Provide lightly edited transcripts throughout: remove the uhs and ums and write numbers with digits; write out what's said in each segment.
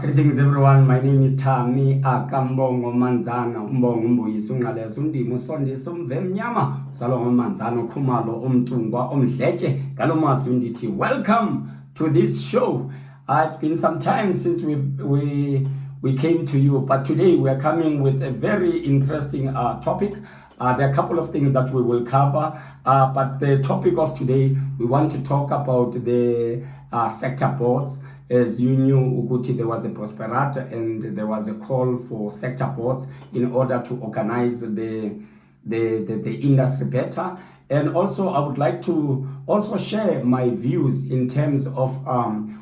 Greetings everyone, my name is Thami, akaMbongo, Manzana, umbongo umbuyisa ungqaleza undima usondisa umvemnyama salongo Manzana ukhumalo umtungwa omdleke ngalomazi undithi welcome to this show. It's been some time since we came to you, but today we are coming with a very interesting topic. There are a couple of things that we will cover, but the topic of today, we want to talk about the sector boards. As you knew, Uguti, there was a prosperata and there was a call for sector boards in order to organize the industry better. And also, I would like to also share my views in terms of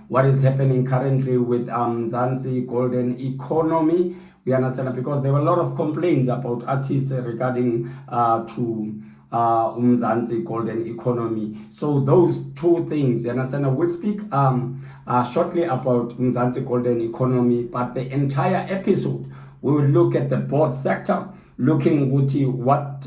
what is happening currently with Mzansi golden economy. We understand, because there were a lot of complaints about artists regarding to Mzansi golden economy. So those two things, you understand, I will speak shortly about Mzansi golden economy, but the entire episode we will look at the board sector, looking what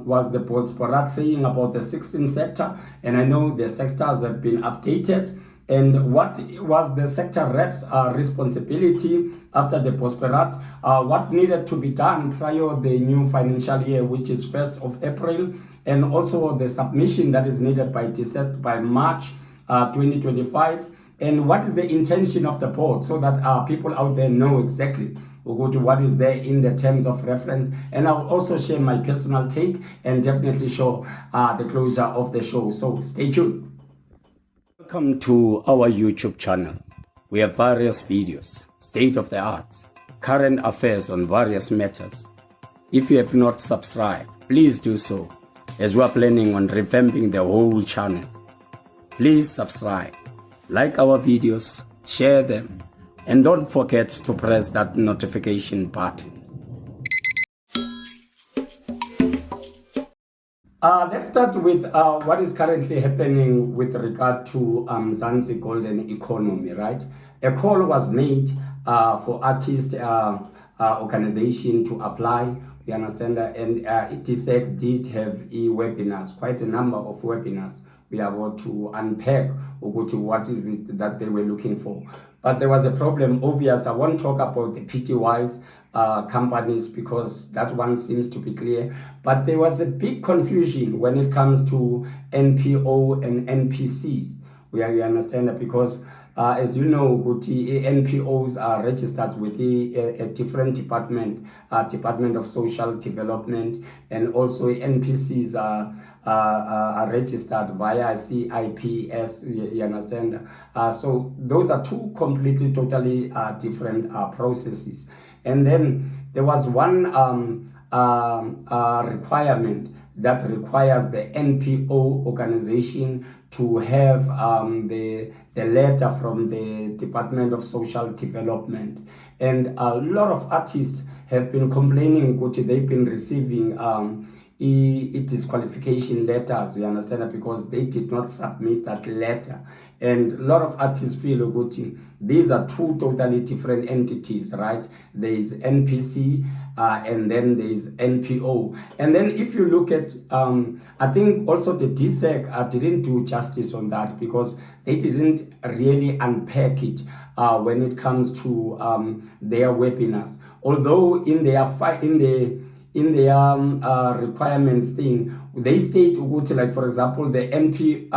was the Boards saying about the 16th sector, and I know the sectors have been updated, and what was the sector reps responsibility after the Boards, what needed to be done prior the new financial year, which is 1st of April, and also the submission that is needed by March 2025, and what is the intention of the board, so that people out there know exactly what is there in the terms of reference. And I'll also share my personal take and definitely show the closure of the show. So stay tuned. Welcome to our YouTube channel. We have various videos, state of the arts, current affairs on various matters. If you have not subscribed, please do so, as we are planning on revamping the whole channel. Please subscribe, like our videos, share them, and don't forget to press that notification button. Let's start with what is currently happening with regard to Mzansi golden economy, right? A call was made for artist organization to apply. We understand that, and ITSEC did have webinars, quite a number of webinars. We are about to unpack what is it that they were looking for. But there was a problem, obvious. I won't talk about the PTYs companies, because that one seems to be clear. But there was a big confusion when it comes to NPO and NPCs. We understand that, because as you know, NPOs are registered with a different department, Department of Social Development, and also NPCs are registered via CIPS, you understand? So those are two completely, totally different processes. And then there was one requirement that requires the NPO organization to have the letter from the Department of Social Development. And a lot of artists have been complaining that they've been receiving disqualification letters, you understand that, because they did not submit that letter. And a lot of artists feel these are two totally different entities, right? There is NPC and then there is NPO. And then if you look at, I think also the DSEC didn't do justice on that, because they didn't really unpack it when it comes to their webinars. Although in their requirements thing, they state, like for example, the NP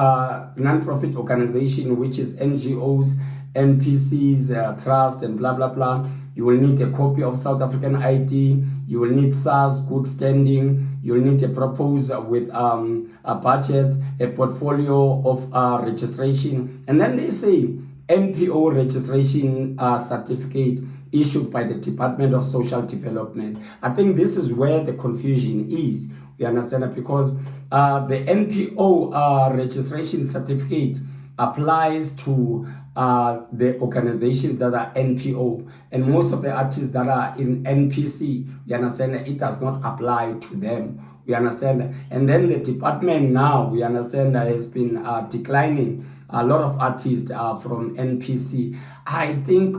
non-profit organization, which is NGOs, NPCs, trust, and blah blah blah. You will need a copy of South African ID. You will need SARS good standing. You will need a proposal with a budget, a portfolio of registration, and then they say NPO registration certificate issued by the Department of Social Development. I think this is where the confusion is. You understand that, because the NPO registration certificate applies to the organizations that are NPO, and most of the artists that are in NPC, you understand that it does not apply to them. We understand that. And then the department now, we understand that has been declining a lot of artists from NPC. I think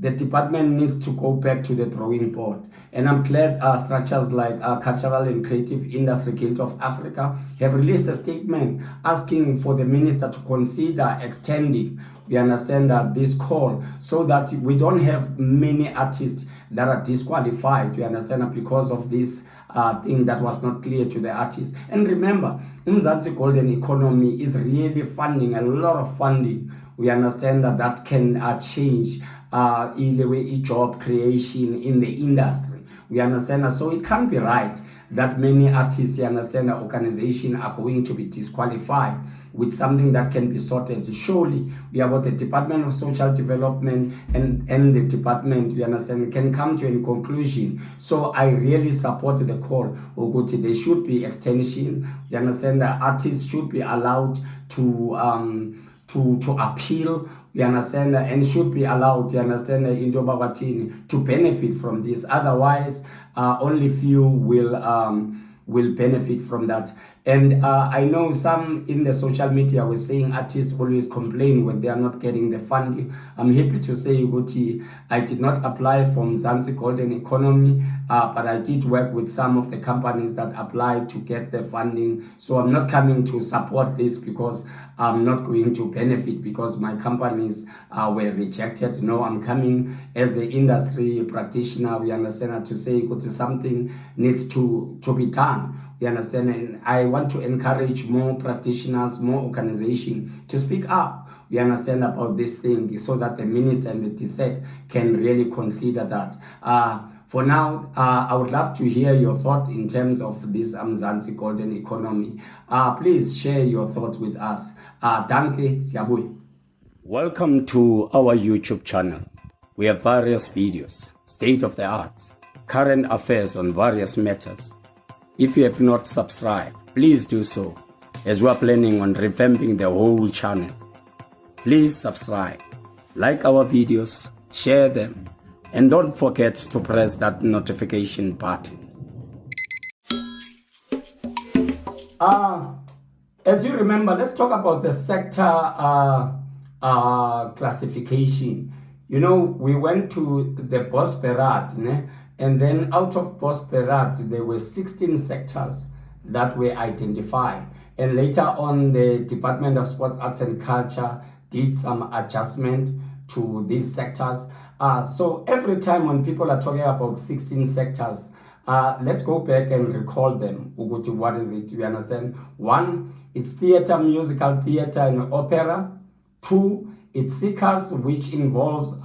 the department needs to go back to the drawing board. And I'm glad structures like Cultural and Creative Industry Guild of Africa have released a statement asking for the minister to consider extending, we understand that, this call, so that we don't have many artists that are disqualified, you understand, because of this thing that was not clear to the artists. And remember, Mzansi Golden Economy is really funding, a lot of funding. We understand that that can change in the way job creation in the industry. We understand that, so it can't be right that many artists, you understand, that organization are going to be disqualified with something that can be sorted. Surely we have got the Department of Social Development and the department, you understand, can come to a conclusion. So I really support the call. There should be extension. You understand that artists should be allowed to appeal, you understand, and should be allowed, you understand, into Bagatini to benefit from this. Otherwise, only few will benefit from that. And I know some in the social media were saying artists always complain when they are not getting the funding. I'm happy to say, Guti, I did not apply from Mzansi Golden Economy, but I did work with some of the companies that applied to get the funding. So I'm not coming to support this because I'm not going to benefit because my companies were rejected. No, I'm coming as the industry practitioner, we understand, to say, Guti, something needs to be done. You understand? And I want to encourage more practitioners, more organizations to speak up. We understand about this thing so that the minister and the DSEC can really consider that. For now, I would love to hear your thoughts in terms of this Mzansi Golden Economy. Please share your thoughts with us. Danke, siyabuya. Welcome to our YouTube channel. We have various videos, state of the arts, current affairs on various matters. If you have not subscribed, please do so, as we are planning on revamping the whole channel. Please subscribe, like our videos, share them, and don't forget to press that notification button. As you remember, let's talk about the sector classification. You know, we went to the Bosperat, and then out of Bosperat, there were 16 sectors that were identified. And later on, the Department of Sports, Arts and Culture did some adjustment to these sectors. So every time when people are talking about 16 sectors, let's go back and recall them. What is it? You understand? 1, it's theater, musical theater and opera. 2, it's circus, which involves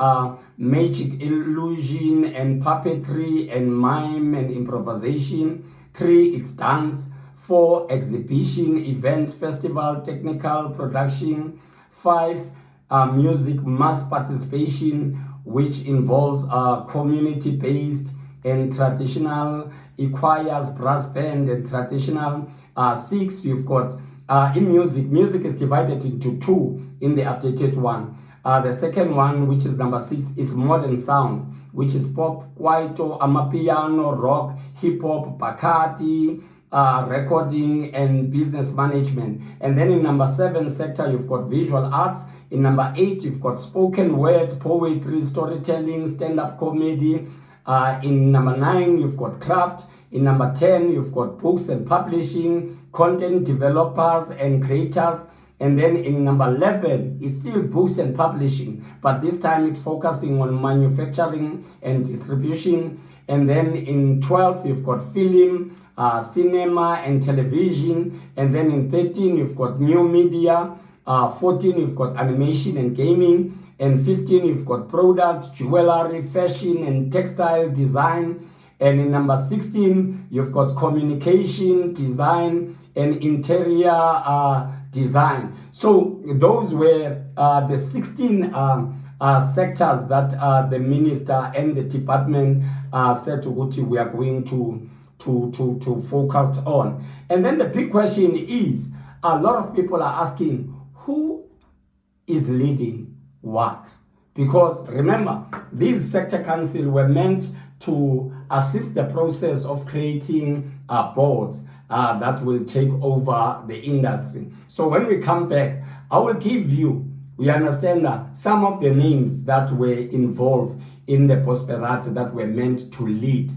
magic, illusion and puppetry and mime and improvisation. 3, it's dance. 4, exhibition, events, festival, technical production. 5, music, mass participation, which involves community-based and traditional, choirs, brass band and traditional. 6, you've got in music is divided into 2 in the updated one. The second one, which is number 6, is modern sound, which is pop, kwaito, amapiano, rock, hip-hop, bakati, recording and business management. And then in number 7 sector, you've got visual arts. In number 8, you've got spoken word, poetry, storytelling, stand-up comedy. In number 9, you've got craft. In number 10, you've got books and publishing, content developers and creators. And then in number 11, it's still books and publishing, but this time it's focusing on manufacturing and distribution. And then in 12, you've got film, cinema and television. And then in 13, you've got new media. 14, you've got animation and gaming. And 15, you've got product, jewelry, fashion and textile design. And in number 16, you've got communication, design, and interior design. So those were the 16 sectors that the minister and the department said to Guti we are going to focus on. And then the big question is, a lot of people are asking, who is leading what? Because remember, these sector councils were meant to assist the process of creating boards that will take over the industry. So when we come back, I will give you we understand that some of the names that were involved in the Prosperato that were meant to lead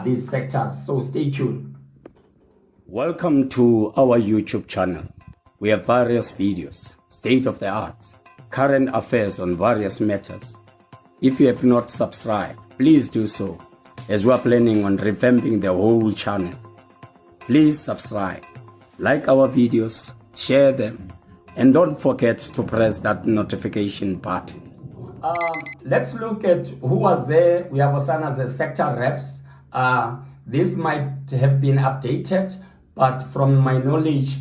these sectors. So stay tuned. Welcome to our YouTube channel. We have various videos, state of the arts, current affairs on various matters. If you have not subscribed, please do so, as we are planning on revamping the whole channel. Please subscribe, like our videos, share them, and don't forget to press that notification button. Let's look at who was there. We have Osana as a sector reps. This might have been updated, but from my knowledge,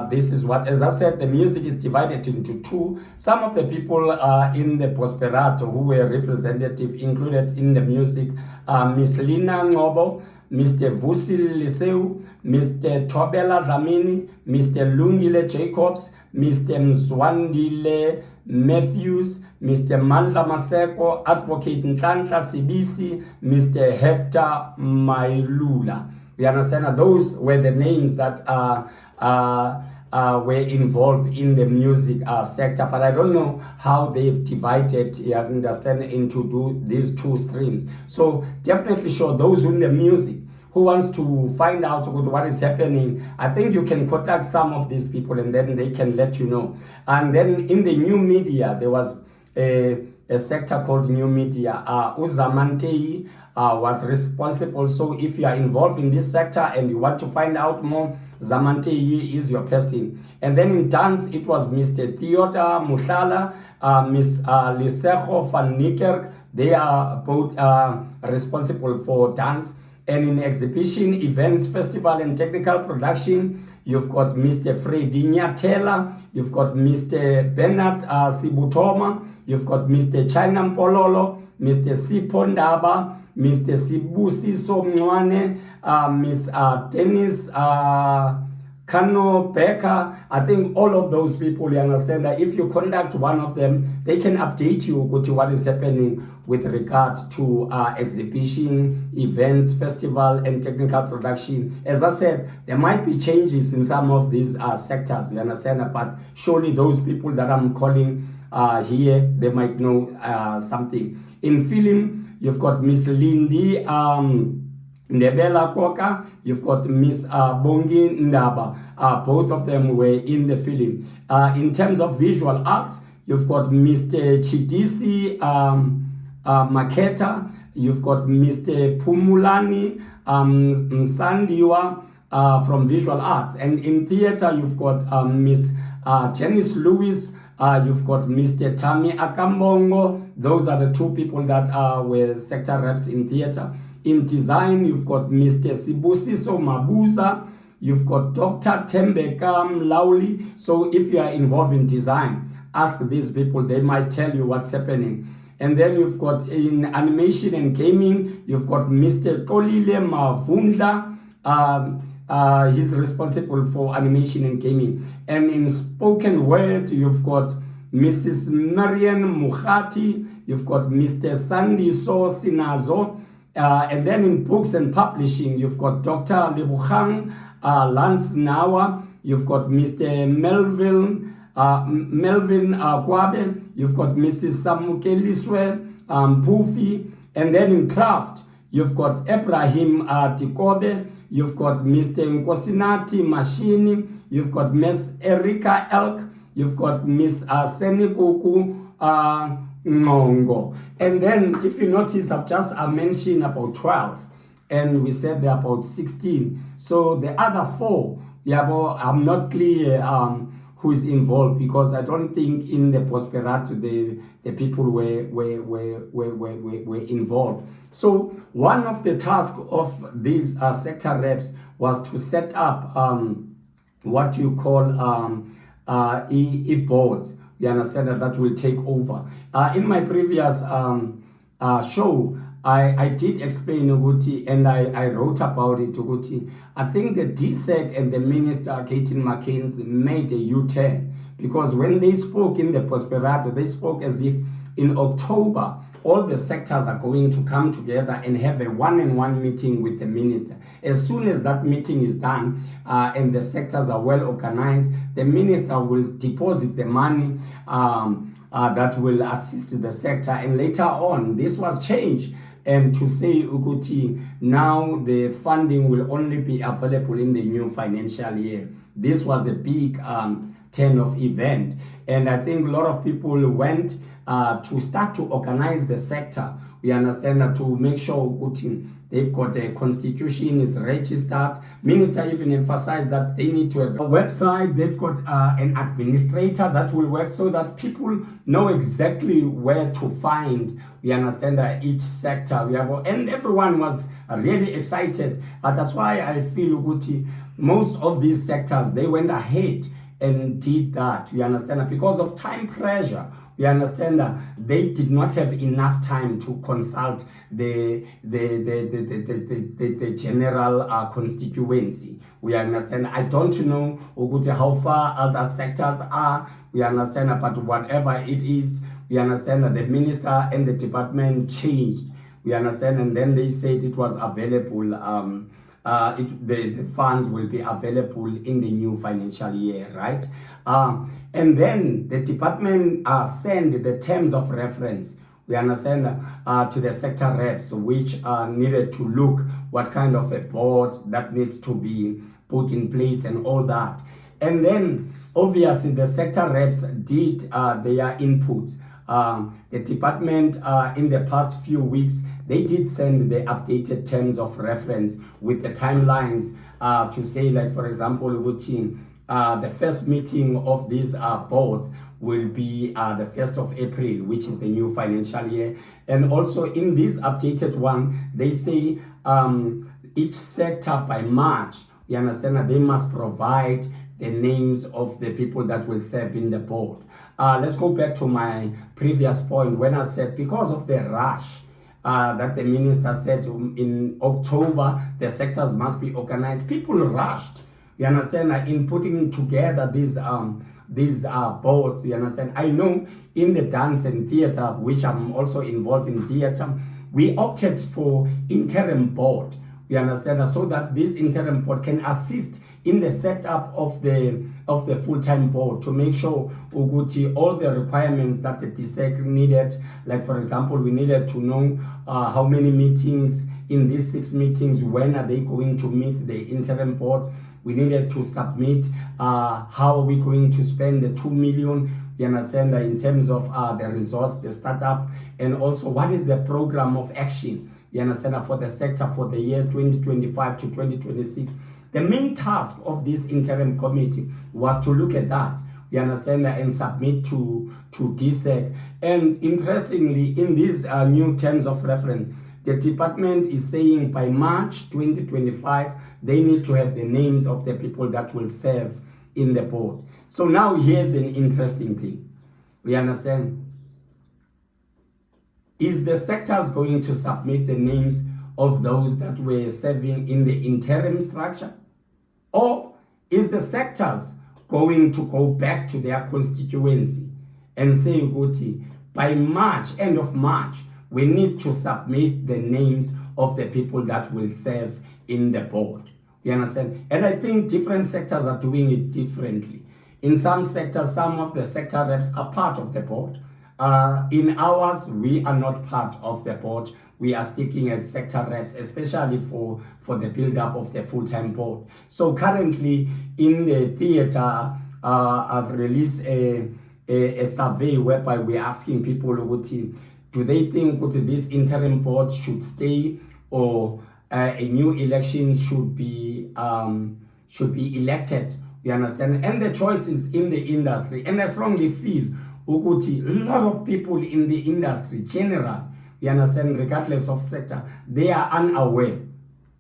this is what, as I said, the music is divided into two. Some of the people in the Prosperato who were representative included in the music, Miss Lina Ngobo, Mr. Vusil Liseu, Mr. Tobela Dlamini, Mr. Lungile Jacobs, Mr. Mzwandile Matthews, Mr. Mandla Maseko, Advocate Nhlanhla Sibisi, Mr. Hector Mailula. We understand that those were the names that were involved in the music sector, but I don't know how they've divided, you understand, into these two streams. So definitely sure those in the music who wants to find out what is happening, I think you can contact some of these people and then they can let you know. And then in the new media, there was a sector called New Media. Uzamantei was responsible. So if you are involved in this sector and you want to find out more, Zamantei is your person. And then in dance, it was Mr. Theota Muhlala, Miss Lisejo van Niekerk. They are both responsible for dance. And in exhibition, events, festival, and technical production, you've got Mr. Freddy Nyatela, you've got Mr. Bernard Sibutoma, you've got Mr. China Mpololo, Mr. Sipondaba, Mr. Sibusi Somwane, Miss Dennis Kano Becker. I think all of those people, you understand that if you contact one of them, they can update you with what is happening with regard to exhibition, events, festival, and technical production. As I said, there might be changes in some of these sectors, you understand that, but surely those people that I'm calling here, they might know something. In film, you've got Miss Lindy Ndebela Koka, you've got Miss Bongi Ndaba. Both of them were in the film. In terms of visual arts, you've got Mr. Chidisi Maketa, you've got Mr. Pumulani Msandiwa from visual arts. And in theater, you've got Miss Janice Lewis, you've got Mr. Thami akaMbongo. Those are the two people that were sector reps in theater. In design, you've got Mr. Sibusiso Mabuza, you've got Dr. Tembeka Mlauli. So if you are involved in design, ask these people, they might tell you what's happening. And then you've got in animation and gaming, you've got Mr. Kolile Mavundla. He's responsible for animation and gaming. And in spoken word, you've got Mrs. Marian Mukhati, you've got Mr. Sandy So Sinazo. And then in books and publishing, you've got Dr. Lebuchang Lance Nawa, you've got Mr. Melvin Kwabe, you've got Mrs. Samukeliswe Pufi, and then in craft, you've got Ibrahim Tikobe, you've got Mr. Nkosinati Mashini, you've got Miss Erika Elk, you've got Miss Senikuku Ngongo. And then if you notice, I've just mentioned about 12 and we said there are about 16. So the other 4, I'm not clear who is involved, because I don't think in the Prosperato the people were involved. So one of the tasks of these sector reps was to set up what you call boards. You understand that will take over. In my previous show, I did explain Uguti, and I wrote about it, Uguti. I think the DSEC and the Minister, Caitlin McCain, made a U-turn, because when they spoke in the Prosperato, they spoke as if in October all the sectors are going to come together and have a one-on-one meeting with the minister. As soon as that meeting is done and the sectors are well organized, the minister will deposit the money that will assist the sector, and later on this was changed and to say Uguti, now the funding will only be available in the new financial year. This was a big turn of event, and I think a lot of people went to start to organize the sector. We understand that to make sure Uguti, they've got a constitution is registered. Minister even emphasized that they need to have a website. They've got an administrator that will work so that people know exactly where to find. We understand that each sector and everyone was really excited. That's why I feel Uguti, most of these sectors, they went ahead and did that. We understand that because of time pressure. We understand that they did not have enough time to consult the general constituency. We understand. I don't know how far other sectors are. We understand that, but whatever it is, we understand that the minister and the department changed. We understand, and then they said it was available. The funds will be available in the new financial year, right? And then the department sent the terms of reference, we understand, to the sector reps, which needed to look what kind of a board that needs to be put in place and all that. And then obviously the sector reps did their inputs. The department in the past few weeks, they did send the updated terms of reference with the timelines to say, like, for example, the first meeting of these boards will be the 1st of April, which is the new financial year. And also in this updated one, they say each sector by March, you understand that they must provide the names of the people that will serve in the board. Let's go back to my previous point when I said because of the rush that the minister said in October, the sectors must be organized. People rushed. You understand, in putting together these boards. You understand. I know in the dance and theater, which I'm also involved in theater, we opted for interim board. We understand, so that this interim board can assist in the setup of the full-time board to make sure Uguti all the requirements that the DSEC needed. Like, for example, we needed to know how many meetings in these 6 meetings, when are they going to meet the interim board. We needed to submit how are we going to spend the 2 million. You understand, in terms of the resource, the startup, and also what is the program of action. You understand, for the sector for the year 2025 to 2026. The main task of this interim committee was to look at that, you understand, and submit to DSEC. And interestingly, in these new terms of reference, the department is saying by March 2025, they need to have the names of the people that will serve in the board. So now here's an interesting thing. We understand. Is the sectors going to submit the names of those that were serving in the interim structure? Or is the sectors going to go back to their constituency and say, Guti, by March, end of March, we need to submit the names of the people that will serve in the board? You understand? And I think different sectors are doing it differently. In some sectors, some of the sector reps are part of the board. In ours, we are not part of the board. We are sticking as sector reps, especially for the build-up of the full-time board. So currently in the theater, I've released a survey whereby we're asking people, do they think this interim board should stay, or a new election should be elected? You understand? And the choice is in the industry. And I strongly feel a lot of people in the industry, general, you understand, regardless of sector, they are unaware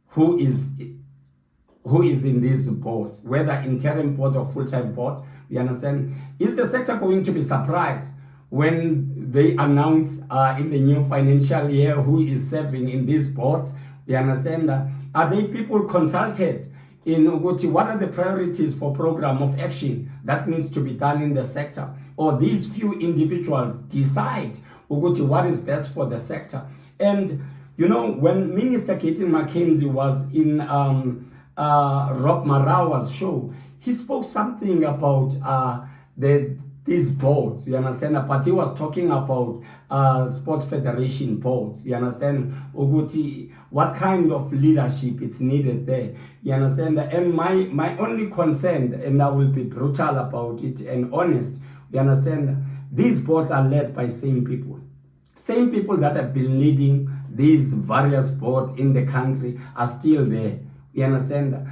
who is in these boards, whether interim board or full-time board. You understand? Is the sector going to be surprised when they announce in the new financial year who is serving in these boards? You understand? Are they people consulted in what are the priorities for program of action that needs to be done in the sector? Or these few individuals decide ukuthi what is best for the sector. And you know, when Minister Katie Mackenzie was in Rob Marawa's show, he spoke something about these boards, you understand, but he was talking about sports federation boards, you understand, Uguti, what kind of leadership it's needed there, you understand. And my only concern, and I will be brutal about it and honest, you understand, these boards are led by same people that have been leading these various boards in the country are still there, you understand.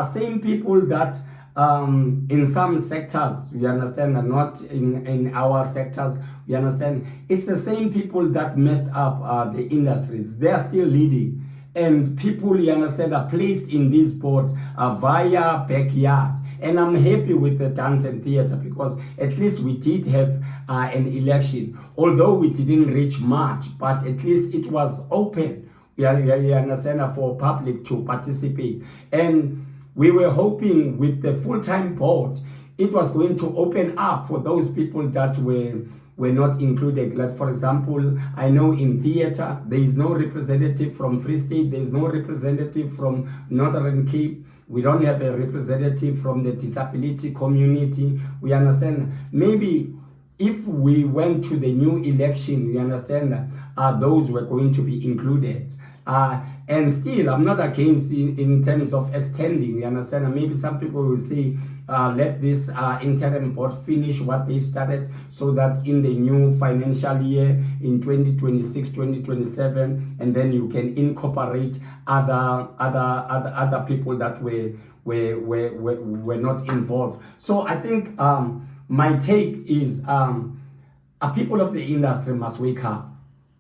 Same people that in some sectors, you understand, and not in our sectors, you understand, it's the same people that messed up the industries. They are still leading, and people, you understand, are placed in this board via backyard. And I'm happy with the dance and theater, because at least we did have an election, although we didn't reach much, but at least it was open, you understand, for public to participate. And we were hoping with the full-time board, it was going to open up for those people that were not included. Like, for example, I know in theater, there is no representative from Free State, there is no representative from Northern Cape, we don't have a representative from the disability community, we understand. Maybe if we went to the new election, we understand, those were going to be included. And still, I'm not against in terms of extending, you understand. Maybe some people will say, let this interim board finish what they've started, so that in the new financial year, in 2026, 2027, and then you can incorporate other people that were not involved. So I think my take is people of the industry must wake up.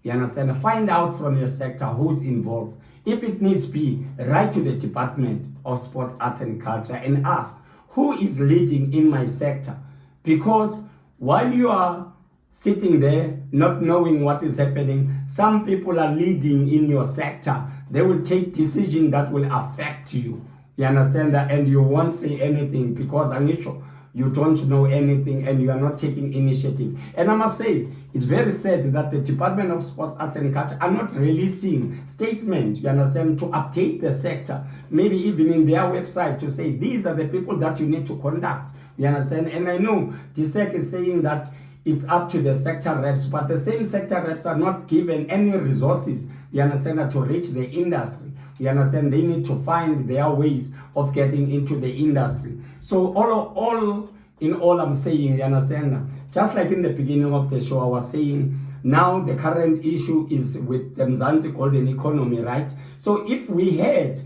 You understand? Find out from your sector who's involved. If it needs be, write to the Department of Sports, Arts and Culture and ask, who is leading in my sector? Because while you are sitting there not knowing what is happening, some people are leading in your sector. They will take decisions that will affect you. You understand that? And you won't say anything because Angicho, you don't know anything and you are not taking initiative. And I must say, it's very sad that the Department of Sports, Arts and Culture are not releasing statements, you understand, to update the sector. Maybe even in their website to say, these are the people that you need to conduct, you understand. And I know DSEC is saying that it's up to the sector reps, but the same sector reps are not given any resources, you understand, to reach the industry. You understand, they need to find their ways of getting into the industry. So all in all, I'm saying, you understand, just like in the beginning of the show, I was saying, now the current issue is with the Mzansi golden economy, right? So if we had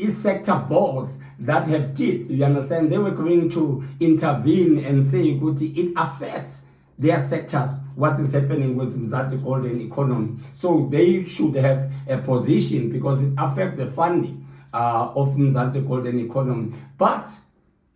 sector boards that have teeth, you understand, they were going to intervene and say, it affects their sectors, what is happening with Mzansi golden economy. So they should have a position because it affects the funding of Mzansi golden economy. But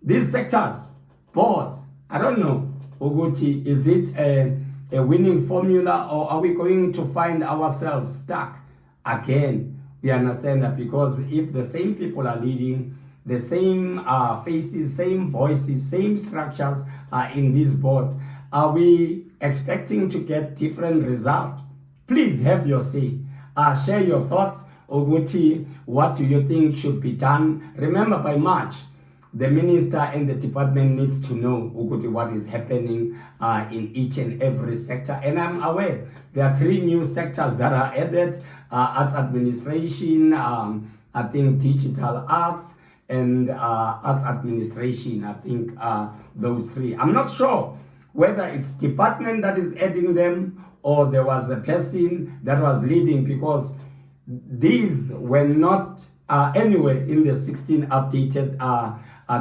these sectors, boards, I don't know, Uguti, is it a winning formula, or are we going to find ourselves stuck again? We understand that because if the same people are leading, the same faces, same voices, same structures are in these boards, are we expecting to get different results? Please have your say. Share your thoughts. Uguti, what do you think should be done? Remember, by March, the minister and the department needs to know, Uguti, what is happening in each and every sector. And I'm aware there are 3 new sectors that are added: arts administration, I think digital arts, and arts administration. I think those 3. I'm not sure whether it's department that is adding them or there was a person that was leading, because these were not anyway in the 16 updated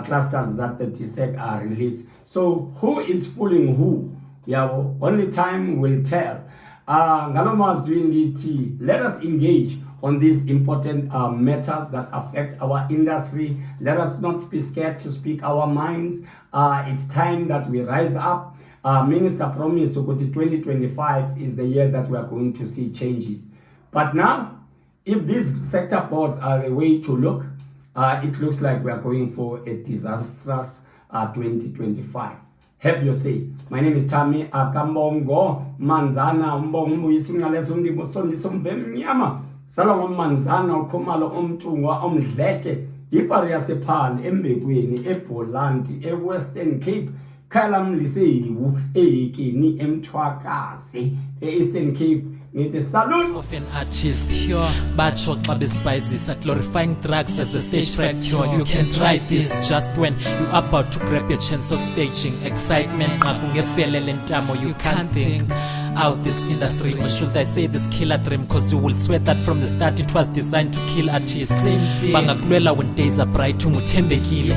clusters that the DSEC released. So who is fooling who? Yeah, only time will tell. Let us engage on these important matters that affect our industry. Let us not be scared to speak our minds. It's time that we rise up. Minister promised 2025 is the year that we are going to see changes. But now, if these sector boards are the way to look, it looks like we are going for a disastrous 2025. Have your say. My name is Thami, akaMbongo, Manzana, umbongo umbuyisa unqaleza undima usondisa umvemnyama. Salongo Manzana ukhumalo umtungwa omdletshe. Ipari yasephali embekweni eBholandi eWestern Cape. Khalam liseyiwu ekini emthwakazi eEastern Cape. Ngithi salute of an artist here batsho xa besipayisisa glorifying drugs as a stage fright cure. You can try this just when you about to grab your chance of staging excitement nqa kungefele lentamo. You can't think out this industry, or should I say this killer dream, cause you will swear that from the start it was designed to kill artists. Bangakulwela when days are bright unguthembekile.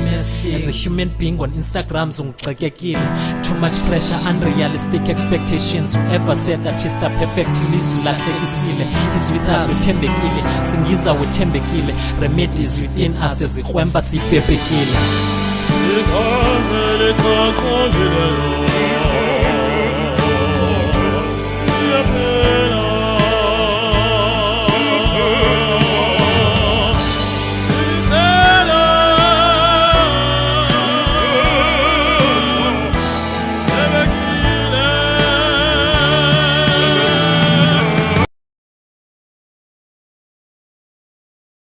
As a human being on Instagram ungxekekile. Too much pressure, unrealistic expectations. Whoever said that is the perfect ilizwi lahlekisile. Is with us wethembekile, singiza wethembekile. Remedies within us ezikrwempa sibhebhekile.